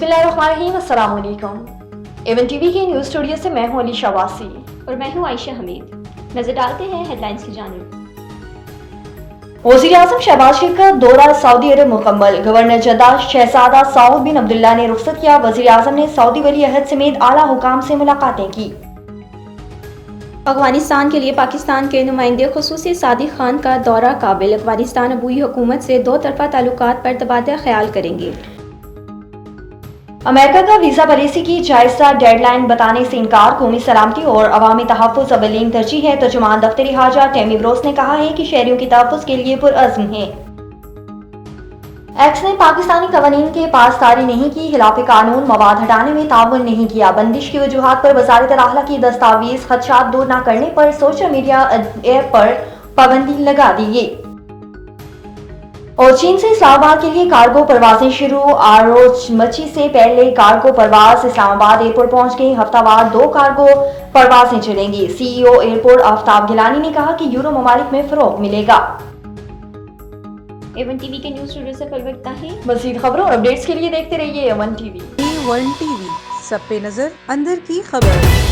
बिस्मिल्लाहिर्रहमानिर्रहीम, अस्सलाम वालेकुम। एवन टीवी के न्यूज़ स्टूडियो से मैं हूं अली शवासी और मैं हूं आयशा हमीद। नजर डालते हैं हेडलाइंस की जानिब। वज़ीर-ए-आज़म शहबाज शरीफ का दौरा सऊदी अरब मुकम्मल। गवर्नर जद्दा शहजादा सऊद बिन अब्दुल्ला ने रुखसत किया। वज़ीर-ए-आज़म ने सऊदी वली अहद समेत आला हुकाम से मुलाकातें की। अफगानिस्तान के लिए पाकिस्तान के नुमाइंदे खुसूसी सादिक खान का दौरा काबिल। अफगानिस्तान अबूई हुकूमत से दो तरफा ताल्लुकात पर तबादला ख्याल करेंगे। अमेरिका का वीज़ा पॉलिसी की जायज़ा डेडलाइन बताने से इनकार। कौमी सलामती और अवामी तहफ़्फ़ुज़ अव्वलीन तरजीह है। तर्जुमान दफ्तरी हाजा टेमी ब्रोस ने कहा है कि शहरियों की तहफ़्फ़ुज़ के लिए पुरअज़्म है। एक्स ने पाकिस्तानी कवानीन के पास तारी नहीं की। खिलाफ कानून मवाद हटाने में ताउन नहीं किया। बंदिश की वजूहात पर वज़ारत दाखिला की दस्तावेज़ खदशात दूर न करने पर सोशल मीडिया ऐप पर पाबंदी लगा दी है। और चीन से इस्लामाबाद के लिए कार्गो परवाजें शुरू। आरोज मची से पहले कार्गो परवाज इस्लामाबाद एयरपोर्ट पहुंच गई। हफ्तावार 2 कार्गो परवाजें चलेंगी। CEO एयरपोर्ट आफ्ताब गिलानी ने कहा कि यूरो ममालिक में फरोग मिलेगा। एवन टीवी के न्यूज़ स्टूडियो से फलवक्ता है। मज़ीद खबरों और अपडेट्स के लिए देखते रहिए एवन टीवी। A1 TV, सब पे नजर, अंदर की खबर।